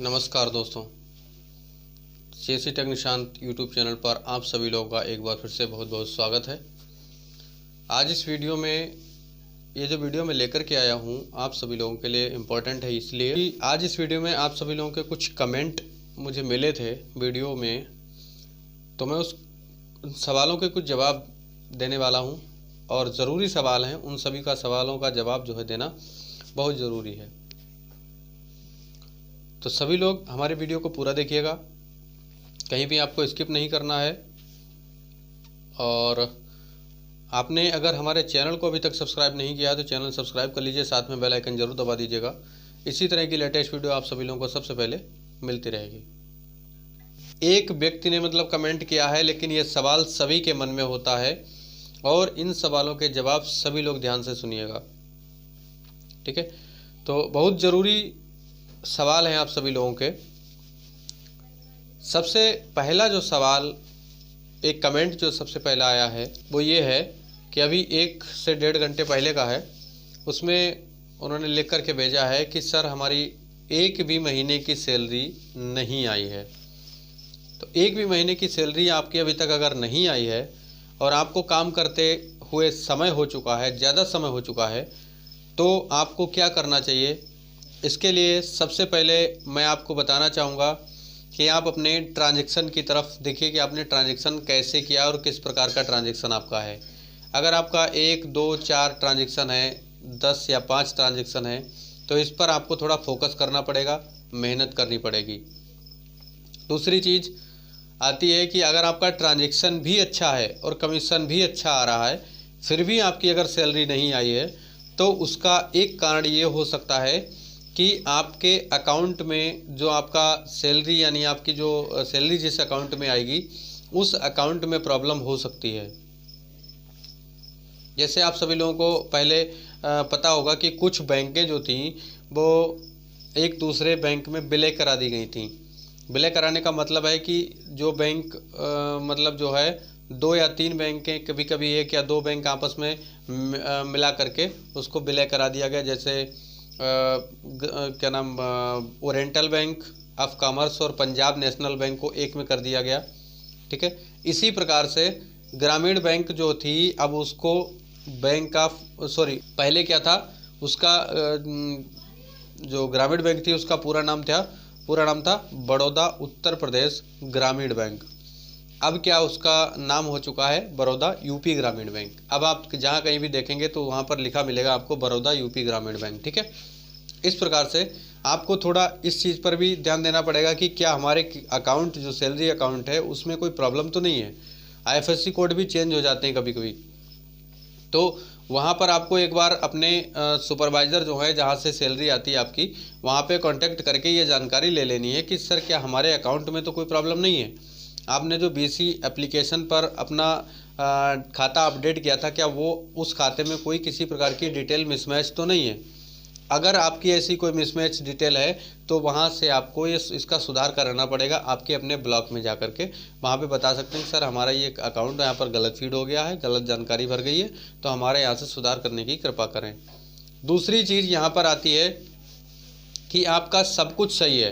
नमस्कार दोस्तों, CSC tech Nishant YouTube channel पर आप सभी लोगों का एक बार फिर से बहुत बहुत स्वागत है। आज इस वीडियो में ये जो वीडियो मैं लेकर के आया हूँ आप सभी लोगों के लिए इम्पोर्टेंट है, इसलिए कि आज इस वीडियो में आप सभी लोगों के कुछ कमेंट मुझे मिले थे वीडियो में, तो मैं उस सवालों के कुछ जवाब देने वाला हूँ और ज़रूरी सवाल हैं। उन सभी का सवालों का जवाब जो है देना बहुत ज़रूरी है। तो सभी लोग हमारे वीडियो को पूरा देखिएगा, कहीं भी आपको स्किप नहीं करना है। और आपने अगर हमारे चैनल को अभी तक सब्सक्राइब नहीं किया तो चैनल सब्सक्राइब कर लीजिए, साथ में बेल आइकन जरूर दबा दीजिएगा। इसी तरह की लेटेस्ट वीडियो आप सभी लोगों को सबसे पहले मिलती रहेगी। एक व्यक्ति ने कमेंट किया है, लेकिन ये सवाल सभी के मन में होता है और इन सवालों के जवाब सभी लोग ध्यान से सुनिएगा, ठीक है। तो बहुत ज़रूरी सवाल हैं आप सभी लोगों के। सबसे पहला जो सवाल, एक कमेंट जो सबसे पहला आया है वो ये है कि अभी 1 से 1.5 घंटे पहले का है। उसमें उन्होंने लिख कर के भेजा है कि सर हमारी एक भी महीने की सैलरी नहीं आई है। तो एक भी महीने की सैलरी आपकी अभी तक अगर नहीं आई है और आपको काम करते हुए समय हो चुका है, ज़्यादा समय हो चुका है, तो आपको क्या करना चाहिए। इसके लिए सबसे पहले मैं आपको बताना चाहूँगा कि आप अपने ट्रांजैक्शन की तरफ देखिए कि आपने ट्रांजैक्शन कैसे किया और किस प्रकार का ट्रांजैक्शन आपका है। अगर आपका 1, 2, 4 ट्रांजैक्शन है, 10 या 5 ट्रांजैक्शन है, तो इस पर आपको थोड़ा फोकस करना पड़ेगा, मेहनत करनी पड़ेगी। दूसरी चीज़ आती है कि अगर आपका ट्रांजैक्शन भी अच्छा है और कमीशन भी अच्छा आ रहा है, फिर भी आपकी अगर सैलरी नहीं आई है, तो उसका एक कारण ये हो सकता है कि आपके अकाउंट में जो आपका सैलरी, यानी आपकी जो सैलरी जिस अकाउंट में आएगी उस अकाउंट में प्रॉब्लम हो सकती है। जैसे आप सभी लोगों को पहले पता होगा कि कुछ बैंकें जो थी वो एक दूसरे बैंक में विलय करा दी गई थी। विलय कराने का मतलब है कि जो बैंक जो है 2 या 3 बैंकें, कभी कभी 1 या 2 बैंक आपस में मिला करके उसको विलय करा दिया गया। जैसे ओरिएंटल बैंक ऑफ कॉमर्स और पंजाब नेशनल बैंक को एक में कर दिया गया, ठीक है। इसी प्रकार से ग्रामीण बैंक जो थी, अब उसको पहले क्या था उसका, जो ग्रामीण बैंक थी उसका पूरा नाम था बड़ौदा उत्तर प्रदेश ग्रामीण बैंक। अब क्या उसका नाम हो चुका है बड़ौदा यूपी ग्रामीण बैंक। अब आप जहाँ कहीं भी देखेंगे तो वहाँ पर लिखा मिलेगा आपको बड़ौदा यूपी ग्रामीण बैंक, ठीक है। इस प्रकार से आपको थोड़ा इस चीज़ पर भी ध्यान देना पड़ेगा कि क्या हमारे अकाउंट जो सैलरी अकाउंट है उसमें कोई प्रॉब्लम तो नहीं है। आईएफएससी कोड भी चेंज हो जाते हैं कभी कभी, तो वहाँ पर आपको एक बार अपने सुपरवाइज़र जो है जहाँ से सैलरी आती है आपकी, वहाँ पे कांटेक्ट करके ये जानकारी ले लेनी है कि सर क्या हमारे अकाउंट में तो कोई प्रॉब्लम नहीं है। आपने जो बीसी एप्लीकेशन पर अपना खाता अपडेट किया था, क्या वो उस खाते में कोई किसी प्रकार की डिटेल मिसमैच तो नहीं है। अगर आपकी ऐसी कोई मिसमैच डिटेल है तो वहाँ से आपको इसका सुधार कराना पड़ेगा। आपके अपने ब्लॉक में जा कर के वहाँ पे बता सकते हैं कि सर हमारा ये अकाउंट यहाँ पर गलत फीड हो गया है, गलत जानकारी भर गई है, तो हमारे यहाँ से सुधार करने की कृपा करें। दूसरी चीज़ यहाँ पर आती है कि आपका सब कुछ सही है,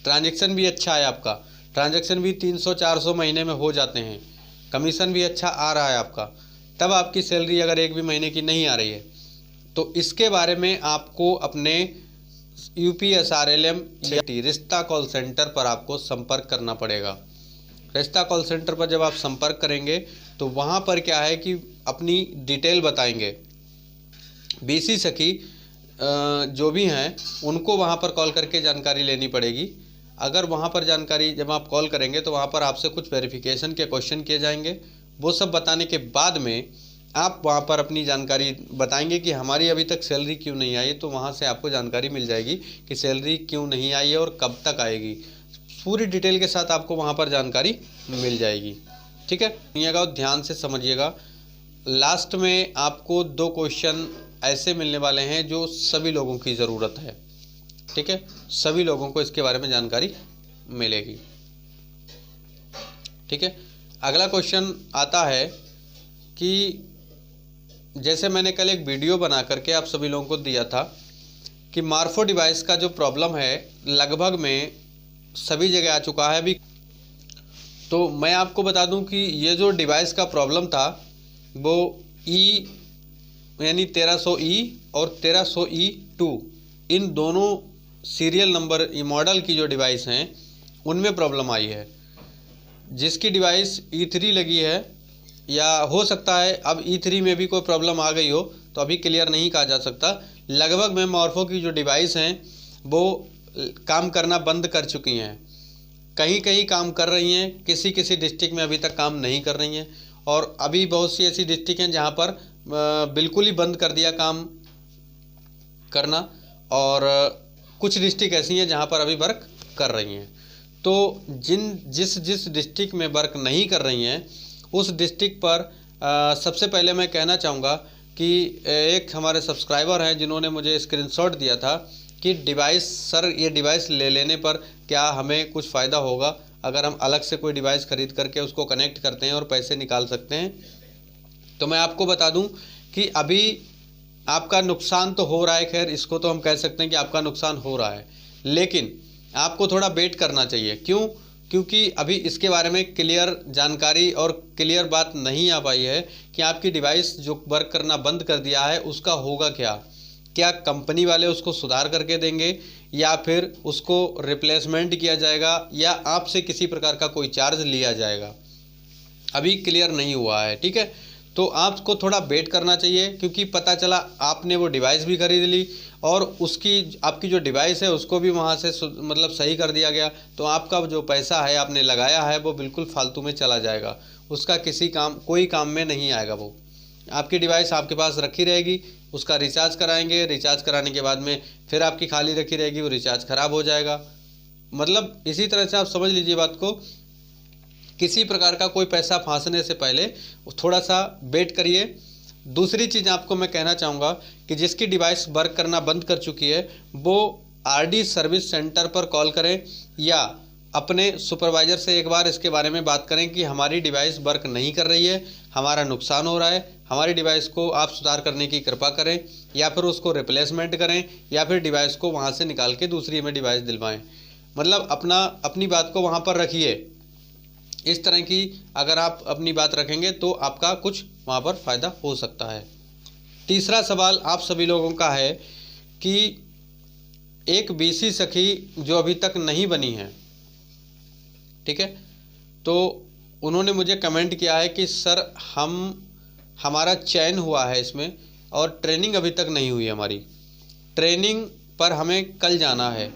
ट्रांजेक्शन भी अच्छा है, आपका ट्रांजेक्शन भी 300-400 महीने में हो जाते हैं, कमीशन भी अच्छा आ रहा है आपका, तब आपकी सैलरी अगर एक भी महीने की नहीं आ रही है, तो इसके बारे में आपको अपने UPSRLM रिश्ता कॉल सेंटर पर आपको संपर्क करना पड़ेगा। रिश्ता कॉल सेंटर पर जब आप संपर्क करेंगे तो वहाँ पर क्या है कि अपनी डिटेल बताएंगे। बीसी सखी जो भी हैं उनको वहाँ पर कॉल करके जानकारी लेनी पड़ेगी। अगर वहाँ पर जानकारी जब आप कॉल करेंगे तो वहाँ पर आपसे कुछ वेरिफिकेशन के क्वेश्चन किए जाएंगे। वो सब बताने के बाद में आप वहाँ पर अपनी जानकारी बताएंगे कि हमारी अभी तक सैलरी क्यों नहीं आई, तो वहाँ से आपको जानकारी मिल जाएगी कि सैलरी क्यों नहीं आई है और कब तक आएगी। पूरी डिटेल के साथ आपको वहाँ पर जानकारी मिल जाएगी, ठीक है। सुनिएगा और ध्यान से समझिएगा। लास्ट में आपको 2 क्वेश्चन ऐसे मिलने वाले हैं जो सभी लोगों की ज़रूरत है, ठीक है। सभी लोगों को इसके बारे में जानकारी मिलेगी, ठीक है। अगला क्वेश्चन आता है कि जैसे मैंने कल एक वीडियो बना करके आप सभी लोगों को दिया था कि मार्फो डिवाइस का जो प्रॉब्लम है लगभग में सभी जगह आ चुका है अभी। तो मैं आपको बता दूं कि ये जो डिवाइस का प्रॉब्लम था वो ई यानी 1300E और 1300E2 इन दोनों सीरियल नंबर मॉडल की जो डिवाइस हैं उनमें प्रॉब्लम आई है। जिसकी डिवाइस E3 लगी है, या हो सकता है अब E3 में भी कोई प्रॉब्लम आ गई हो, तो अभी क्लियर नहीं कहा जा सकता। लगभग में मार्फो की जो डिवाइस हैं वो काम करना बंद कर चुकी हैं। कहीं कहीं काम कर रही हैं, किसी किसी डिस्ट्रिक्ट में अभी तक काम नहीं कर रही हैं, और अभी बहुत सी ऐसी डिस्ट्रिक्ट हैं जहां पर बिल्कुल ही बंद कर दिया काम करना, और कुछ डिस्ट्रिक्ट ऐसी हैं जहां पर अभी वर्क कर रही हैं। तो जिस डिस्ट्रिक्ट में वर्क नहीं कर रही हैं उस डिस्ट्रिक्ट पर सबसे पहले मैं कहना चाहूँगा कि एक हमारे सब्सक्राइबर हैं जिन्होंने मुझे स्क्रीनशॉट दिया था कि डिवाइस सर ये डिवाइस ले लेने पर क्या हमें कुछ फ़ायदा होगा अगर हम अलग से कोई डिवाइस ख़रीद करके उसको कनेक्ट करते हैं और पैसे निकाल सकते हैं। तो मैं आपको बता दूं कि अभी आपका नुकसान तो हो रहा है, खैर इसको तो हम कह सकते हैं कि आपका नुकसान हो रहा है, लेकिन आपको थोड़ा वेट करना चाहिए। क्यों? क्योंकि अभी इसके बारे में क्लियर जानकारी और क्लियर बात नहीं आ पाई है कि आपकी डिवाइस जो वर्क करना बंद कर दिया है उसका होगा क्या कंपनी वाले उसको सुधार करके देंगे, या फिर उसको रिप्लेसमेंट किया जाएगा, या आपसे किसी प्रकार का कोई चार्ज लिया जाएगा, अभी क्लियर नहीं हुआ है। ठीक है, तो आपको थोड़ा वेट करना चाहिए, क्योंकि पता चला आपने वो डिवाइस भी खरीद ली और उसकी आपकी जो डिवाइस है उसको भी वहाँ से मतलब सही कर दिया गया, तो आपका जो पैसा है आपने लगाया है वो बिल्कुल फालतू में चला जाएगा, उसका कोई काम में नहीं आएगा। वो आपकी डिवाइस आपके पास रखी रहेगी, उसका रिचार्ज कराएंगे, रिचार्ज कराने के बाद में फिर आपकी खाली रखी रहेगी, वो रिचार्ज ख़राब हो जाएगा। मतलब इसी तरह से आप समझ लीजिए बात को, किसी प्रकार का कोई पैसा फंसने से पहले थोड़ा सा वेट करिए। दूसरी चीज़ आपको मैं कहना चाहूँगा कि जिसकी डिवाइस वर्क करना बंद कर चुकी है वो आरडी सर्विस सेंटर पर कॉल करें, या अपने सुपरवाइज़र से एक बार इसके बारे में बात करें कि हमारी डिवाइस वर्क नहीं कर रही है, हमारा नुकसान हो रहा है, हमारी डिवाइस को आप सुधार करने की कृपा करें, या फिर उसको रिप्लेसमेंट करें, या फिर डिवाइस को वहाँ से निकाल के दूसरी में डिवाइस दिलवाएं। मतलब अपनी बात को वहाँ पर रखिए। इस तरह की अगर आप अपनी बात रखेंगे तो आपका कुछ वहाँ पर फ़ायदा हो सकता है। तीसरा सवाल आप सभी लोगों का है कि एक बीसी सखी जो अभी तक नहीं बनी है, ठीक है, तो उन्होंने मुझे कमेंट किया है कि सर हमारा चयन हुआ है इसमें और ट्रेनिंग अभी तक नहीं हुई हमारी, ट्रेनिंग पर हमें कल जाना है,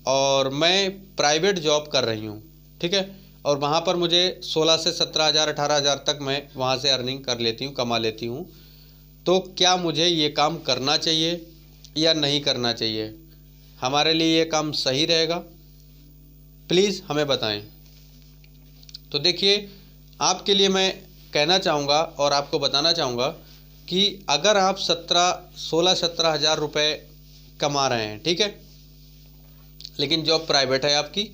और मैं प्राइवेट जॉब कर रही हूँ, ठीक है, और वहाँ पर मुझे 16 से 17,000 18,000 तक मैं वहाँ से अर्निंग कर लेती हूँ, कमा लेती हूँ। तो क्या मुझे ये काम करना चाहिए या नहीं करना चाहिए? हमारे लिए ये काम सही रहेगा? प्लीज़ हमें बताएं। तो देखिए, आपके लिए मैं कहना चाहूँगा और आपको बताना चाहूँगा कि अगर आप 16-17 हज़ार रुपये कमा रहे हैं, ठीक है, लेकिन जॉब प्राइवेट है आपकी,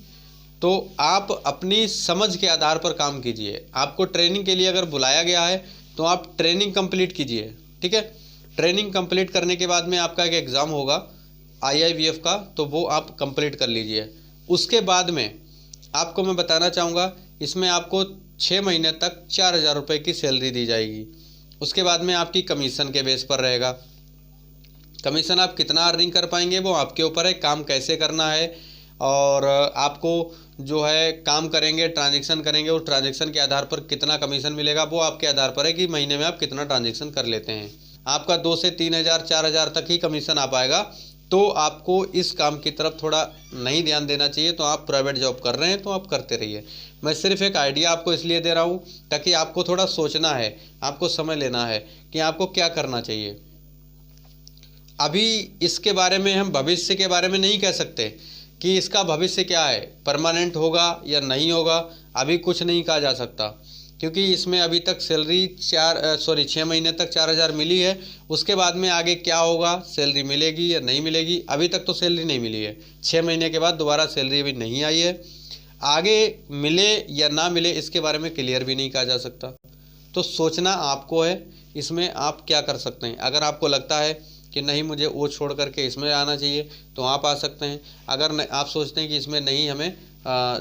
तो आप अपनी समझ के आधार पर काम कीजिए। आपको ट्रेनिंग के लिए अगर बुलाया गया है तो आप ट्रेनिंग कंप्लीट कीजिए, ठीक है। ट्रेनिंग कंप्लीट करने के बाद में आपका एक एग्ज़ाम होगा IIVF का, तो वो आप कंप्लीट कर लीजिए। उसके बाद में आपको मैं बताना चाहूँगा, इसमें आपको 6 महीने तक 4,000 रुपये की सैलरी दी जाएगी। उसके बाद में आपकी कमीशन के बेस पर रहेगा। कमीशन आप कितना अर्निंग कर पाएंगे वो आपके ऊपर है, काम कैसे करना है, और आपको जो है काम करेंगे, ट्रांजैक्शन करेंगे, उस ट्रांजैक्शन के आधार पर कितना कमीशन मिलेगा वो आपके आधार पर है कि महीने में आप कितना ट्रांजैक्शन कर लेते हैं। आपका 2 से 3,000 4,000 तक ही कमीशन आ पाएगा, तो आपको इस काम की तरफ थोड़ा नहीं ध्यान देना चाहिए। तो आप प्राइवेट जॉब कर रहे हैं तो आप करते रहिए। मैं सिर्फ एक आइडिया आपको इसलिए दे रहा हूँ ताकि आपको थोड़ा सोचना है, आपको समय लेना है कि आपको क्या करना चाहिए। अभी इसके बारे में हम भविष्य के बारे में नहीं कह सकते कि इसका भविष्य क्या है, परमानेंट होगा या नहीं होगा, अभी कुछ नहीं कहा जा सकता, क्योंकि इसमें अभी तक सैलरी 6 महीने तक 4,000 मिली है। उसके बाद में आगे क्या होगा, सैलरी मिलेगी या नहीं मिलेगी, अभी तक तो सैलरी नहीं मिली है। 6 महीने के बाद दोबारा सैलरी अभी नहीं आई है, आगे मिले या ना मिले इसके बारे में क्लियर भी नहीं कहा जा सकता। तो सोचना आपको है, इसमें आप क्या कर सकते हैं। अगर आपको लगता है कि नहीं मुझे वो छोड़ करके इसमें आना चाहिए तो आप आ सकते हैं। अगर आप सोचते हैं कि इसमें नहीं हमें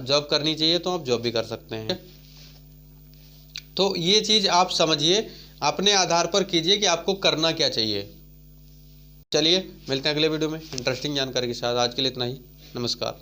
जॉब करनी चाहिए तो आप जॉब भी कर सकते हैं। तो ये चीज़ आप समझिए, अपने आधार पर कीजिए कि आपको करना क्या चाहिए। चलिए मिलते हैं अगले वीडियो में इंटरेस्टिंग जानकारी के साथ। आज के लिए इतना ही, नमस्कार।